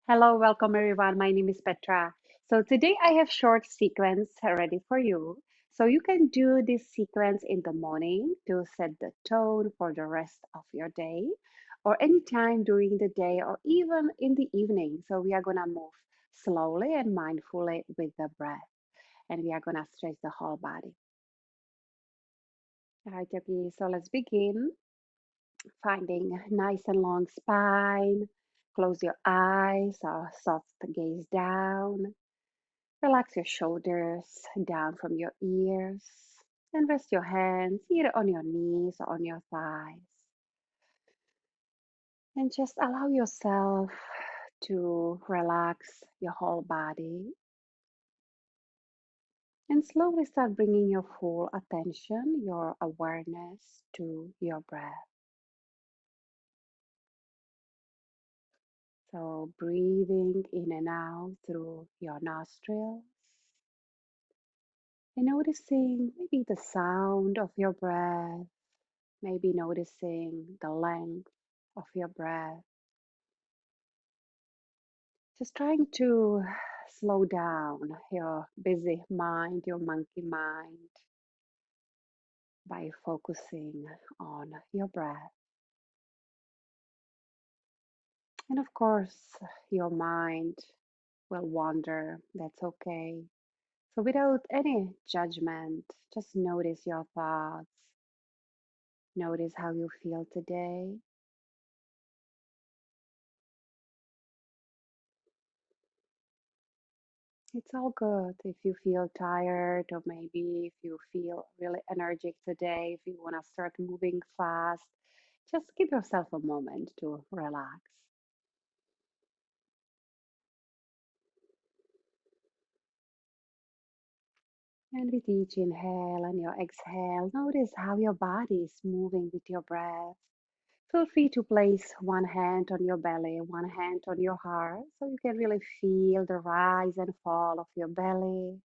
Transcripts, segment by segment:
Hello, welcome everyone. My name is Petra. So today I have short sequence ready for you. So you can do this sequence in the morning to set the tone for the rest of your day, or anytime during the day, or even in the evening. So we are gonna move slowly and mindfully with the breath, and we are gonna stretch the whole body. All right, okay, so let's begin. Finding nice and long spine. Close your eyes or soft gaze down. Relax your shoulders down from your ears and rest your hands either on your knees or on your thighs. And just allow yourself to relax your whole body and slowly start bringing your full attention, your awareness to your breath. So, breathing in and out through your nostrils and noticing maybe the sound of your breath, maybe noticing the length of your breath. Just trying to slow down your busy mind, your monkey mind, by focusing on your breath. And of course, your mind will wander. That's okay. So, without any judgment, just notice your thoughts. Notice how you feel today. It's all good if you feel tired, or maybe if you feel really energetic today, if you want to start moving fast, just give yourself a moment to relax. And with each inhale and your exhale, notice how your body is moving with your breath. Feel free to place one hand on your belly, one hand on your heart, so you can really feel the rise and fall of your belly.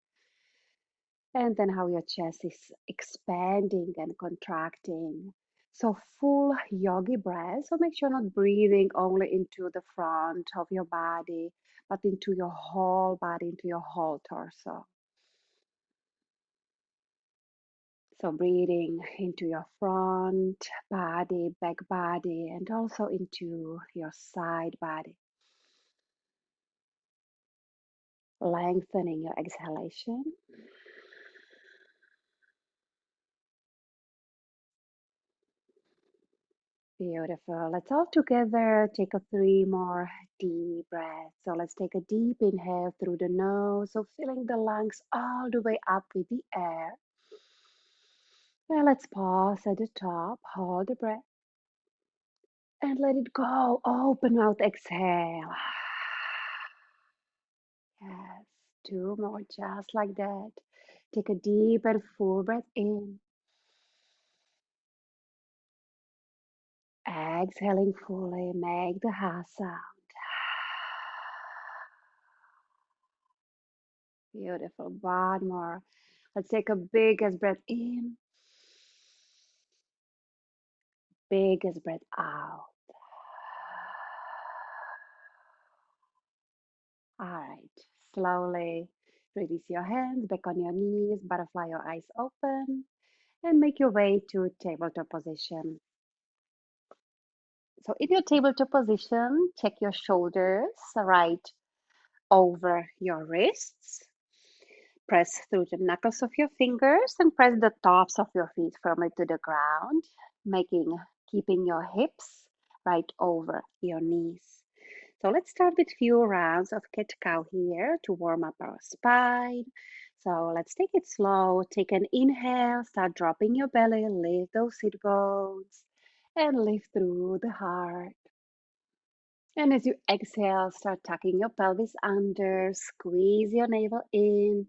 And then how your chest is expanding and contracting. So full yogi breath. So make sure not breathing only into the front of your body, but into your whole body, into your whole torso. So breathing into your front body, back body, and also into your side body. Lengthening your exhalation. Beautiful. Let's all together take a three more deep breaths. So let's take a deep inhale through the nose. So filling the lungs all the way up with the air. Now let's pause at the top. Hold the breath and let it go. Open mouth, exhale. Yes, two more just like that. Take a deep and full breath in. Exhaling fully. Make the ha sound. Beautiful. One more. Let's take a biggest breath in, biggest breath out. All right. Slowly release your hands back on your knees, butterfly your eyes open, and make your way to tabletop position. So in your tabletop position, check your shoulders right over your wrists. Press through the knuckles of your fingers and press the tops of your feet firmly to the ground, keeping your hips right over your knees. So let's start with few rounds of cat cow here to warm up our spine. So let's take it slow. Take an inhale, start dropping your belly, lift those sit bones, and lift through the heart. And as you exhale, start tucking your pelvis under, squeeze your navel in,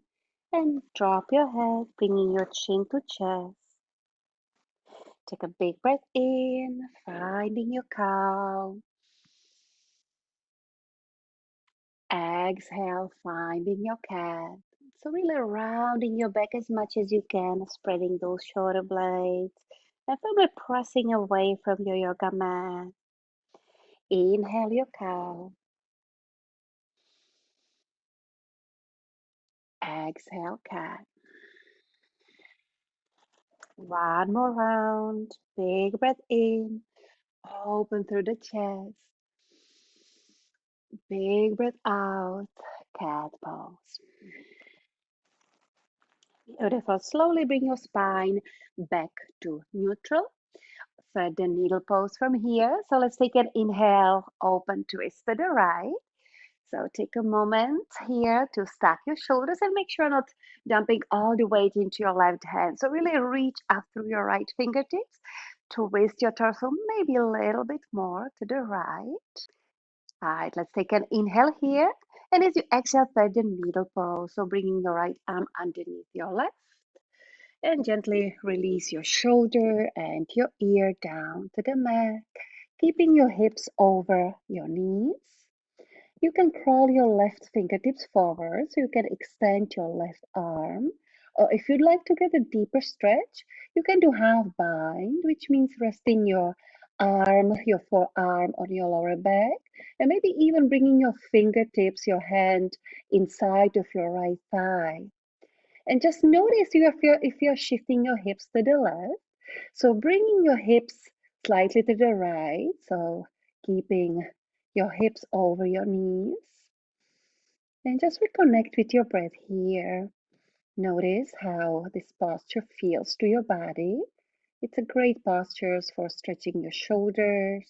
and drop your head, bringing your chin to chest. Take a big breath in, finding your cow. Exhale, finding your cat. So really rounding your back as much as you can, spreading those shoulder blades, and firmly pressing away from your yoga mat. Inhale your cow. Exhale, cat. One more round. Big breath in. Open through the chest. Big breath out. Cat pose. Beautiful. Slowly bring your spine back to neutral. Thread the needle pose from here. So let's take an inhale. Open twist to the right. So take a moment here to stack your shoulders and make sure not dumping all the weight into your left hand. So really reach up through your right fingertips, twist your torso maybe a little bit more to the right. All right, let's take an inhale here. And as you exhale, thread the needle pose. So bringing your right arm underneath your left and gently release your shoulder and your ear down to the mat, keeping your hips over your knees. You can crawl your left fingertips forward so you can extend your left arm. Or if you'd like to get a deeper stretch, you can do half bind, which means resting your arm, your forearm on your lower back, and maybe even bringing your fingertips, your hand inside of your right thigh. And just notice if you're shifting your hips to the left. So bringing your hips slightly to the right. So keeping your hips over your knees. And just reconnect with your breath here. Notice how this posture feels to your body. It's a great posture for stretching your shoulders.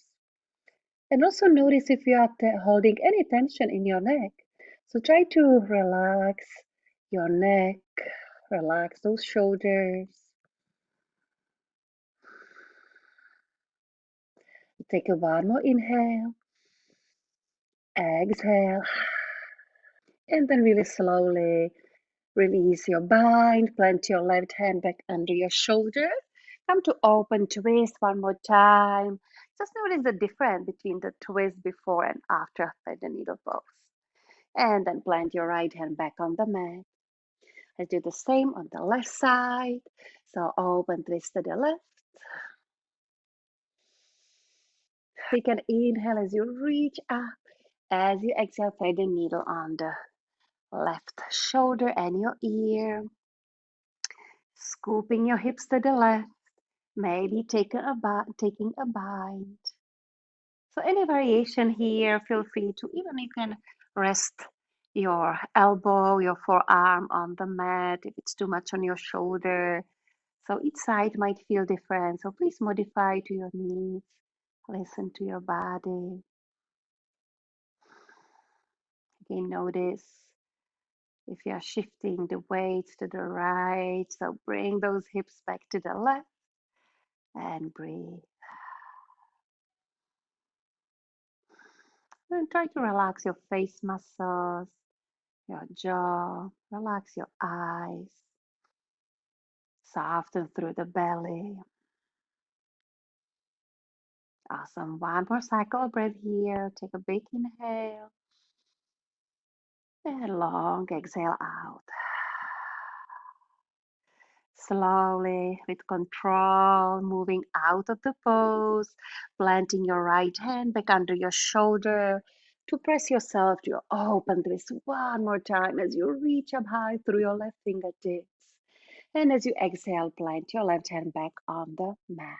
And also notice if you are holding any tension in your neck. So try to relax your neck, relax those shoulders. Take a one more inhale, exhale, and then really slowly release your bind. Plant your left hand back under your shoulder. Come to open twist one more time. Just notice the difference between the twist before and after the needle pose. And then plant your right hand back on the mat. Let's do the same on the left side. So open twist to the left. Take an inhale as you reach up. As you exhale, thread the needle on the left shoulder and your ear. Scooping your hips to the left. Maybe taking a bind. So any variation here, feel free to even you can rest your elbow, your forearm on the mat if it's too much on your shoulder. So each side might feel different. So please modify to your needs. Listen to your body. Again, notice if you're shifting the weight to the right. So bring those hips back to the left and breathe. And try to relax your face muscles, your jaw, relax your eyes, soften through the belly. Awesome. One more cycle of breath here. Take a big inhale and long exhale out. Slowly, with control, moving out of the pose, planting your right hand back under your shoulder to press yourself to your open twist one more time as you reach up high through your left fingertips. And as you exhale, plant your left hand back on the mat.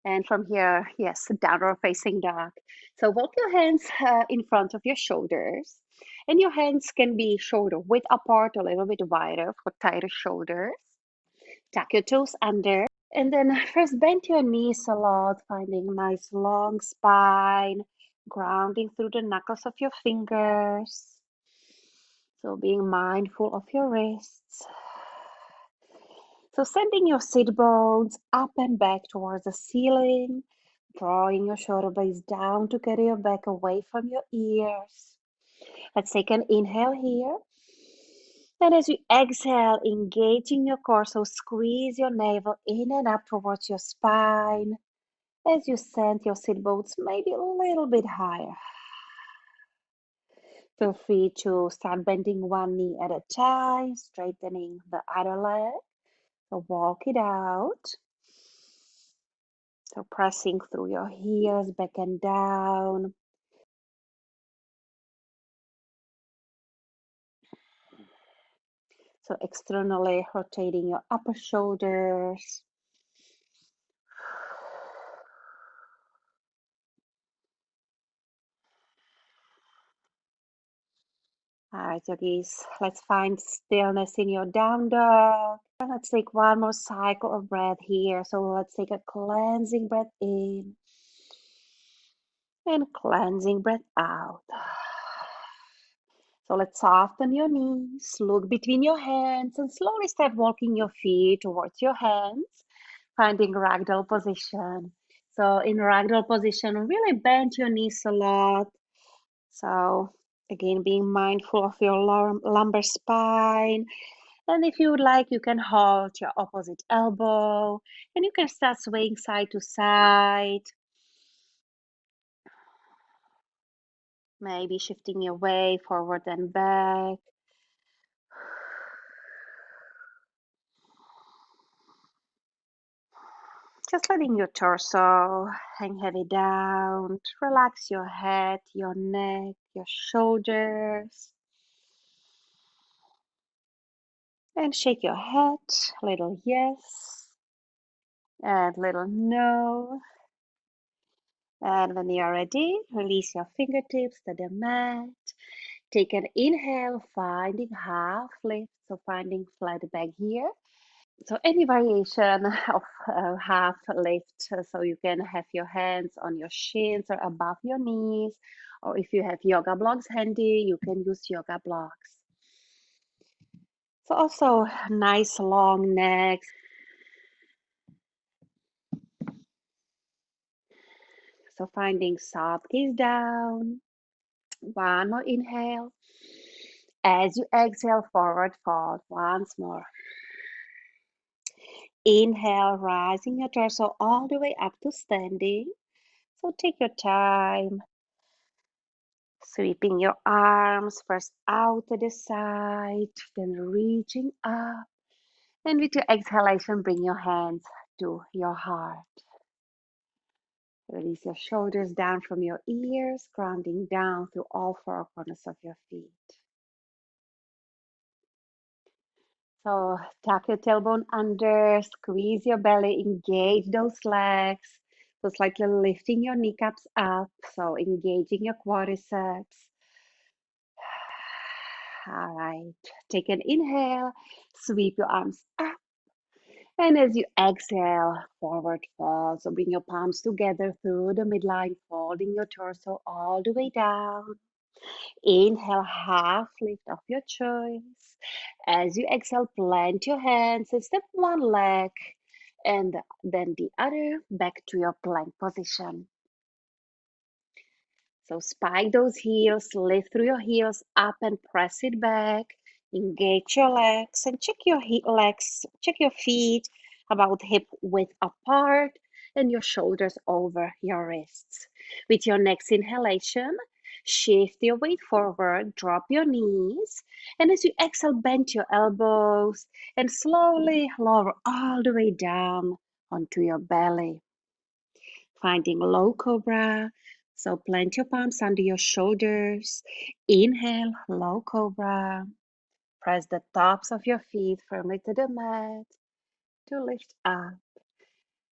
And from here, yes, downward facing dog. So walk your hands in front of your shoulders. And your hands can be shoulder width apart, a little bit wider for tighter shoulders. Tuck your toes under. And then first bend your knees a lot, finding nice long spine, grounding through the knuckles of your fingers. So being mindful of your wrists. So sending your sit bones up and back towards the ceiling, drawing your shoulder blades down to carry your back away from your ears. Let's take an inhale here. And as you exhale, engaging your core, so squeeze your navel in and up towards your spine. As you send your sit bones maybe a little bit higher. Feel free to start bending one knee at a time, straightening the other leg. So walk it out. So pressing through your heels, back and down. So externally rotating your upper shoulders. All right, yogis, let's find stillness in your down dog. And let's take one more cycle of breath here. So let's take a cleansing breath in and cleansing breath out. So let's soften your knees, look between your hands, and slowly start walking your feet towards your hands, finding ragdoll position. So in ragdoll position, really bend your knees a lot. So again, being mindful of your lumbar spine. And if you would like, you can hold your opposite elbow and you can start swaying side to side. Maybe shifting your weight forward and back. Just letting your torso hang heavy down. Relax your head, your neck, your shoulders. And shake your head. Little yes and little no. And when you're ready, release your fingertips to the mat. Take an inhale, finding half lift, so finding flat back here. So any variation of half lift, so you can have your hands on your shins or above your knees, or if you have yoga blocks handy, you can use yoga blocks. So also nice long necks. So finding soft gaze down. One more inhale. As you exhale, forward fold once more. Inhale, rising your torso all the way up to standing. So take your time, sweeping your arms first out to the side, then reaching up. And with your exhalation, bring your hands to your heart. Release your shoulders down from your ears, grounding down through all four corners of your feet. So tuck your tailbone under, squeeze your belly, engage those legs. So slightly lifting your kneecaps up, so engaging your quadriceps. All right, take an inhale, sweep your arms up. And as you exhale, forward fold. So bring your palms together through the midline, folding your torso all the way down. Inhale, half lift of your choice. As you exhale, plant your hands and step one leg and then the other back to your plank position. So spike those heels, lift through your heels up and press it back. Engage your legs and check your legs, check your feet about hip width apart and your shoulders over your wrists. With your next inhalation, shift your weight forward, drop your knees, and as you exhale, bend your elbows and slowly lower all the way down onto your belly. Finding low cobra. So plant your palms under your shoulders. Inhale, low cobra. Press the tops of your feet firmly to the mat to lift up.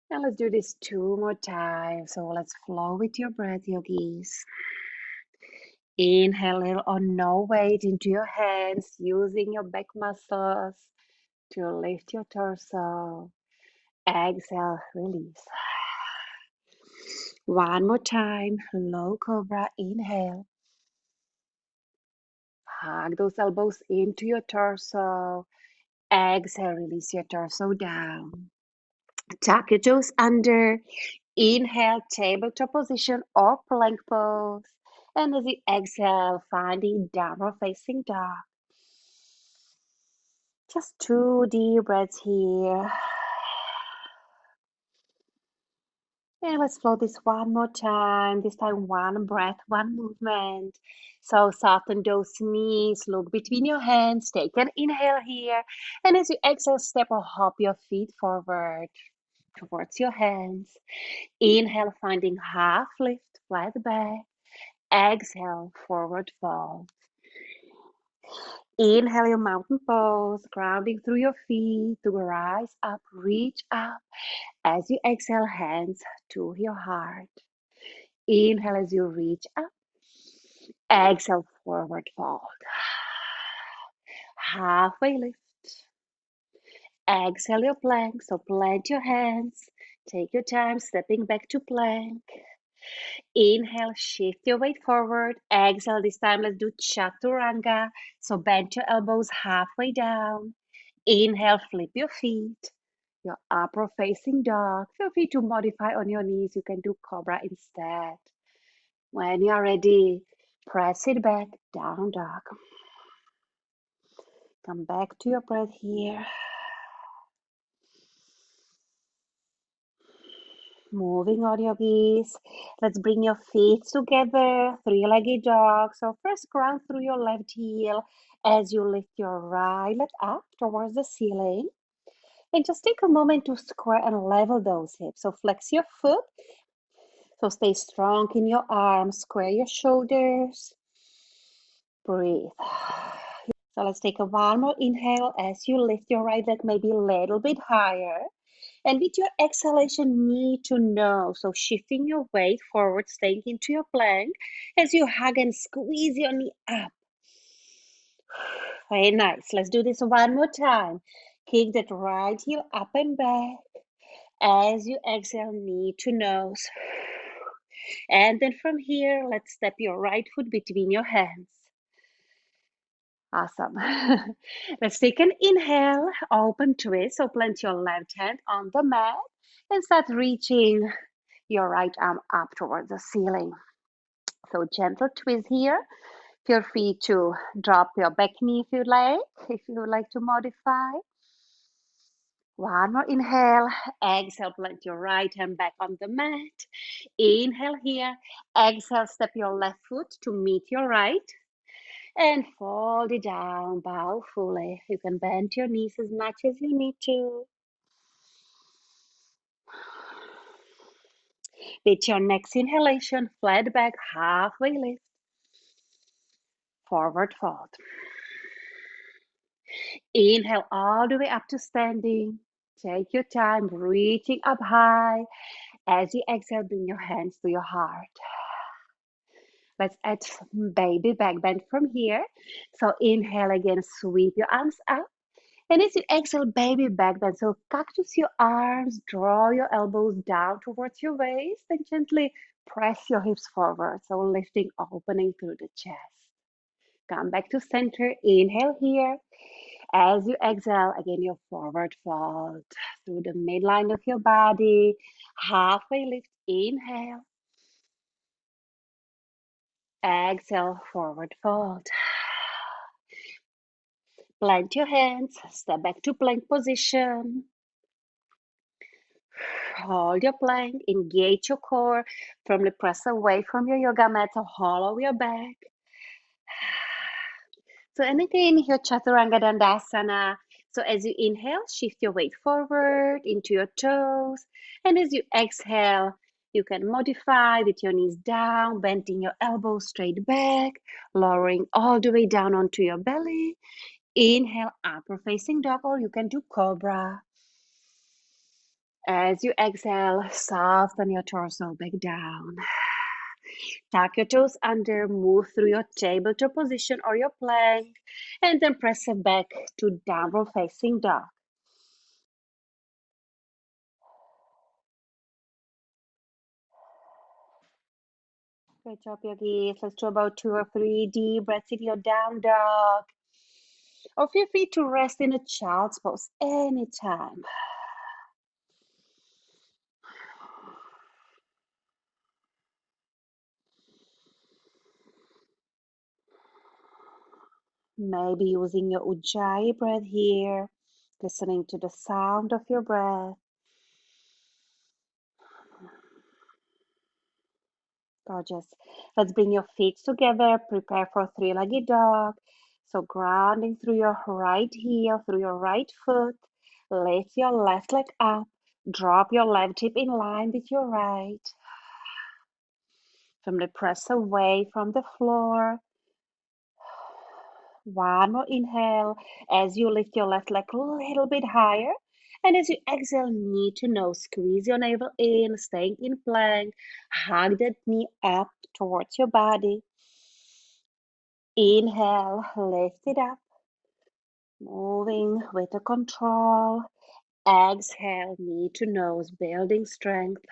And let's do this two more times. So let's flow with your breath, yogis. Inhale, little or no weight into your hands, using your back muscles to lift your torso. Exhale, release. One more time, low cobra, inhale. Hug those elbows into your torso. Exhale, release your torso down. Tuck your toes under. Inhale, tabletop position or plank pose. And as you exhale, finding downward facing dog. Just two deep breaths here. And let's flow this one more time. This time, one breath, one movement. So soften those knees. Look between your hands. Take an inhale here. And as you exhale, step or hop your feet forward towards your hands. Inhale, finding half lift, flat back. Exhale, forward fold. Inhale your mountain pose, grounding through your feet to rise up, reach up. As you exhale, hands to your heart. Inhale as you reach up. Exhale, forward fold. Halfway lift. Exhale your plank, so plant your hands. Take your time stepping back to plank. Inhale, shift your weight forward. Exhale, this time let's do chaturanga. So bend your elbows halfway down. Inhale, flip your feet. Your upper facing dog. Feel free to modify on your knees. You can do cobra instead. When you're ready, press it back, down dog. Come back to your breath here. Moving on yogis. Let's bring your feet together, three-legged dog. So first ground through your left heel as you lift your right leg up towards the ceiling. And just take a moment to square and level those hips. So flex your foot. So stay strong in your arms, square your shoulders. Breathe. So let's take one more inhale as you lift your right leg maybe a little bit higher. And with your exhalation, knee to nose. So shifting your weight forward, staying into your plank as you hug and squeeze your knee up. Very nice. Let's do this one more time. Kick that right heel up and back. As you exhale, knee to nose. And then from here, let's step your right foot between your hands. Awesome. Let's take an inhale, open twist. So plant your left hand on the mat and start reaching your right arm up towards the ceiling. So gentle twist here. Feel free to drop your back knee if you would like to modify. One more inhale. Exhale, plant your right hand back on the mat. Inhale here. Exhale, step your left foot to meet your right. And fold it down, bow fully. You can bend your knees as much as you need to. With your next inhalation, flat back, halfway lift. Forward fold. Inhale all the way up to standing. Take your time, reaching up high. As you exhale, bring your hands to your heart. Let's add some baby back bend from here. So inhale again, sweep your arms up. And as you exhale, baby back bend. So cactus your arms, draw your elbows down towards your waist, and gently press your hips forward. So lifting, opening through the chest. Come back to center. Inhale here. As you exhale, again, your forward fold through the midline of your body. Halfway lift. Inhale. Exhale, forward fold. Plant your hands, step back to plank position. Hold your plank, engage your core, firmly press away from your yoga mat, so hollow your back. So anything in your chaturanga dandasana. So as you inhale, shift your weight forward into your toes. And as you exhale, you can modify with your knees down, bending your elbows straight back, lowering all the way down onto your belly. Inhale, upper facing dog, or you can do cobra. As you exhale, soften your torso back down. Tuck your toes under, move through your tabletop position or your plank, and then press it back to downward facing dog. Great job, yogis. Let's do about 2 or 3 deep breaths in your down dog. Or feel free to rest in a child's pose anytime. Maybe using your Ujjayi breath here, listening to the sound of your breath. Gorgeous. Let's bring your feet together. Prepare for three-legged dog. So grounding through your right heel, through your right foot. Lift your left leg up. Drop your left hip in line with your right. Firmly press away from the floor. One more inhale as you lift your left leg a little bit higher. And as you exhale, knee to nose, squeeze your navel in, staying in plank. Hug that knee up towards your body. Inhale, lift it up, moving with a control. Exhale, knee to nose, building strength.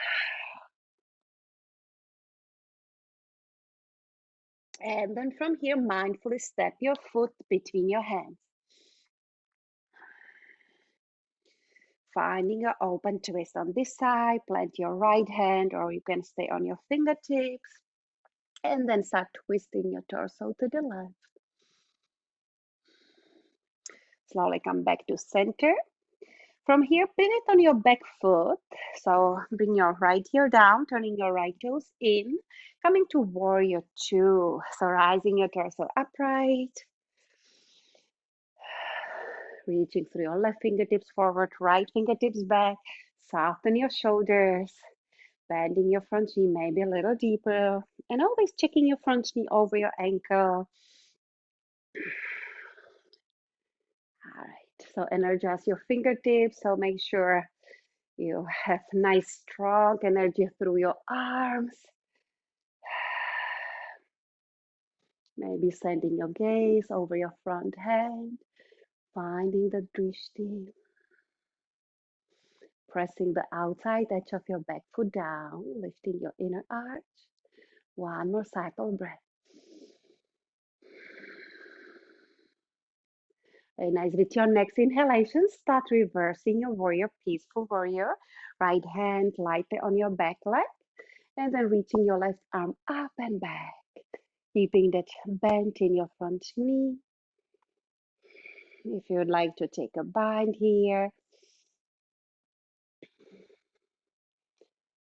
And then from here, mindfully step your foot between your hands. Finding an open twist on this side, plant your right hand, or you can stay on your fingertips. And then start twisting your torso to the left. Slowly come back to center. From here, pivot on your back foot. So bring your right heel down, turning your right toes in, coming to warrior two. So rising your torso upright. Reaching through your left fingertips forward, right fingertips back. Soften your shoulders. Bending your front knee maybe a little deeper. And always checking your front knee over your ankle. All right, so energize your fingertips. So make sure you have nice, strong energy through your arms. Maybe sending your gaze over your front hand, finding the drishti. Pressing the outside edge of your back foot down, lifting your inner arch. One more cycle breath. Very nice. With your next inhalation, start reversing your warrior, peaceful warrior. Right hand lightly on your back leg. And then reaching your left arm up and back. Keeping that bend in your front knee. If you would like to take a bind here.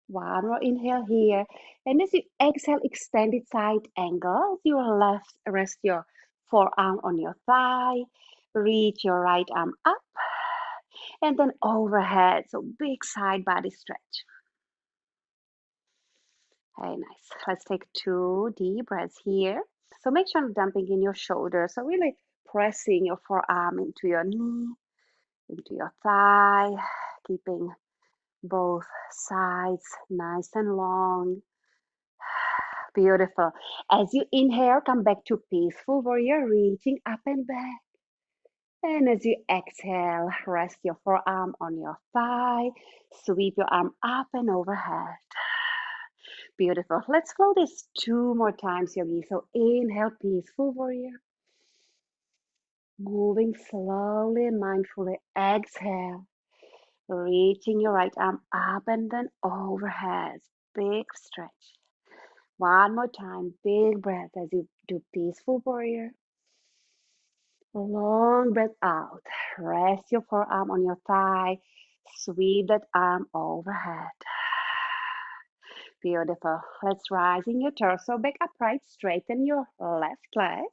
One more inhale here. And as you exhale, extended side angle. As you left, rest your forearm on your thigh. Reach your right arm up. And then overhead. So big side body stretch. Very nice. Let's take 2 deep breaths here. So make sure I'm dumping in your shoulders. So really pressing your forearm into your knee, into your thigh, keeping both sides nice and long. Beautiful. As you inhale, come back to peaceful warrior, reaching up and back. And as you exhale, rest your forearm on your thigh, sweep your arm up and overhead. Beautiful. Let's flow this 2 more times, yogi. So inhale, peaceful warrior. Moving slowly and mindfully. Exhale. Reaching your right arm up and then overhead. Big stretch. One more time. Big breath as you do peaceful warrior. Long breath out. Rest your forearm on your thigh. Sweep that arm overhead. Beautiful. Let's rise in your torso back upright. Straighten your left leg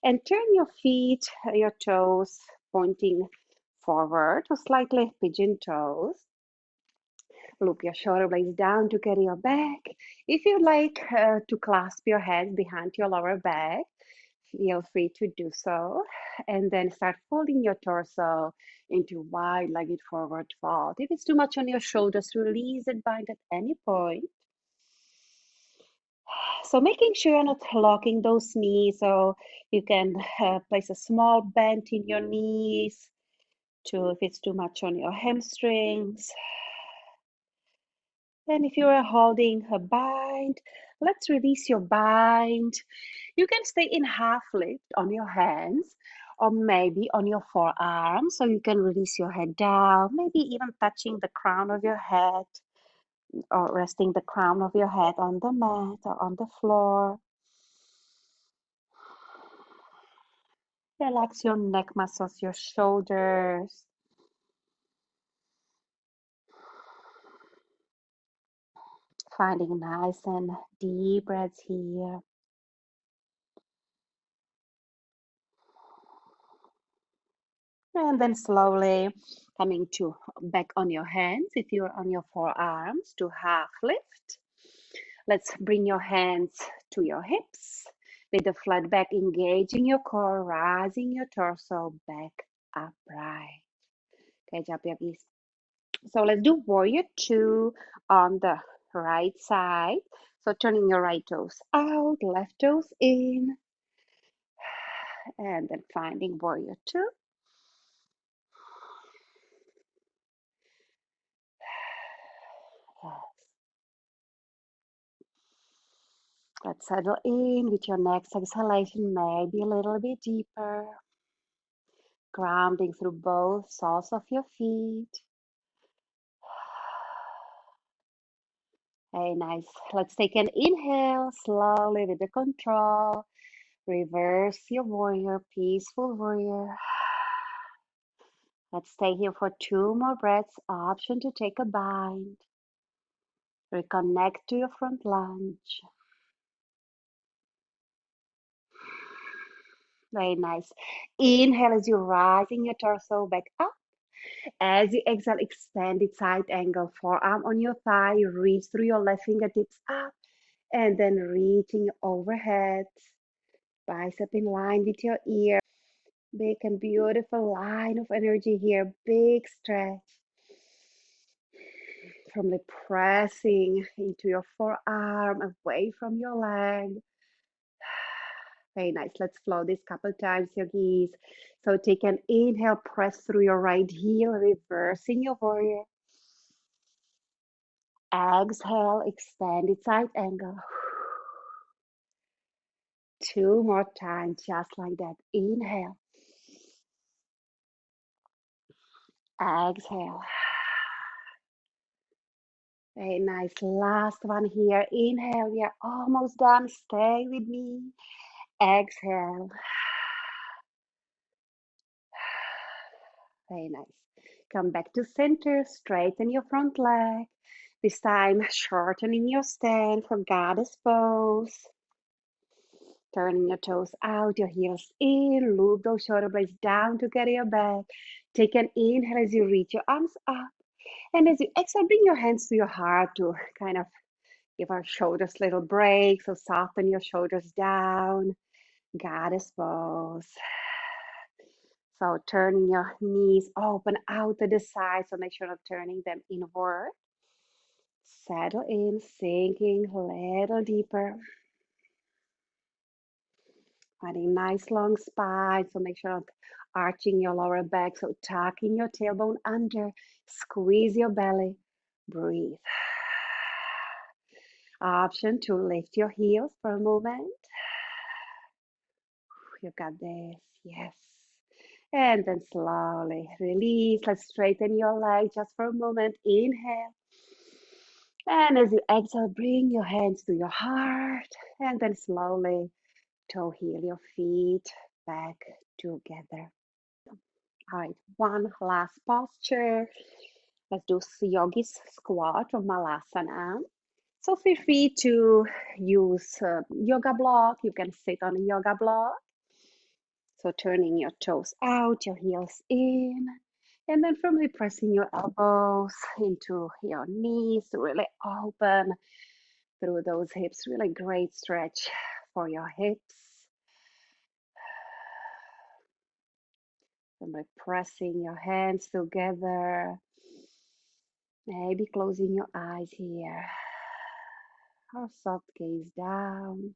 and turn your feet, your toes pointing forward to slightly pigeon toes. Loop your shoulder blades down to carry your back. If you'd like to clasp your hands behind your lower back, feel free to do so. And then start folding your torso into wide-legged forward fold. If it's too much on your shoulders, release and bind at any point. So making sure you're not locking those knees, so you can place a small bend in your knees to if it's too much on your hamstrings. And if you are holding a bind, let's release your bind. You can stay in half lift on your hands or maybe on your forearms, so you can release your head down, maybe even touching the crown of your head or resting the crown of your head on the mat or on the floor. Relax your neck muscles, your shoulders. Finding nice and deep breaths here. And then slowly coming to back on your hands. If you're on your forearms, to half lift. Let's bring your hands to your hips. With the flat back, engaging your core, rising your torso back upright. Okay, job, yogis. So let's do warrior two on the right side. So turning your right toes out, left toes in, and then finding warrior two. Yes. Let's settle in with your next exhalation, maybe a little bit deeper. Grounding through both soles of your feet. Hey, nice. Let's take an inhale slowly with the control. Reverse your warrior, peaceful warrior. Let's stay here for two more breaths. Option to take a bind. Reconnect to your front lunge. Very nice. Inhale as you rising your torso back up. As you exhale, extended side angle. Forearm on your thigh. Reach through your left fingertips up. And then reaching overhead. Bicep in line with your ear. Big and beautiful line of energy here. Big stretch. From the pressing into your forearm, away from your leg. Very nice. Let's flow this couple times, yogis. So take an inhale, press through your right heel, reversing your warrior. Exhale, extended side angle. Two more times, just like that. Inhale. Exhale. Very nice. Last one here. Inhale. We are almost done. Stay with me. Exhale. Very nice. Come back to center. Straighten your front leg. This time, shortening your stand for goddess pose. Turning your toes out, your heels in. Loop those shoulder blades down to carry your back. Take an inhale as you reach your arms up. And as you exhale, bring your hands to your heart to kind of give our shoulders a little break. So soften your shoulders down. Goddess pose. So turning your knees open out to the side. So make sure not turning them inward. Settle in, sinking a little deeper. Finding nice long spine. So make sure not arching your lower back. So tucking your tailbone under. Squeeze your belly. Breathe. Option to lift your heels for a moment. You got this. Yes. And then slowly release. Let's straighten your leg just for a moment. Inhale. And as you exhale, bring your hands to your heart. And then slowly toe heel your feet back together. All right, one last posture. Let's do yogis squat or Malasana. So feel free to use yoga block. You can sit on a yoga block. So turning your toes out, your heels in. And then firmly pressing your elbows into your knees to really open through those hips. Really great stretch for your hips. Firmly pressing your hands together. Maybe closing your eyes here. Or soft gaze down.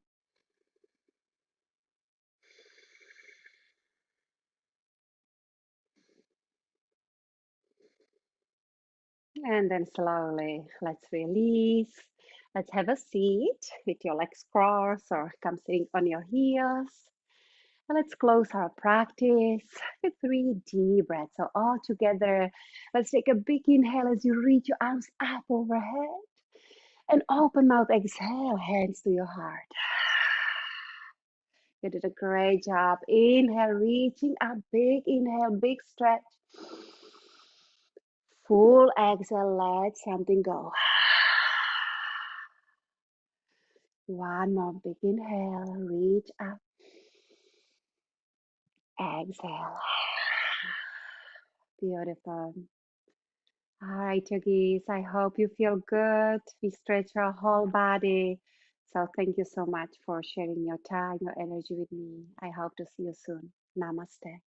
And then slowly, let's release. Let's have a seat with your legs crossed or come sitting on your heels. And let's close our practice with 3 deep breaths. So all together, let's take a big inhale as you reach your arms up overhead. And open mouth, exhale, hands to your heart. You did a great job. Inhale, reaching up, big inhale, big stretch. Full exhale, let something go. One more big inhale, reach up. Exhale. Beautiful. All right, yogis, I hope you feel good. We stretch our whole body. So thank you so much for sharing your time, your energy with me. I hope to see you soon. Namaste.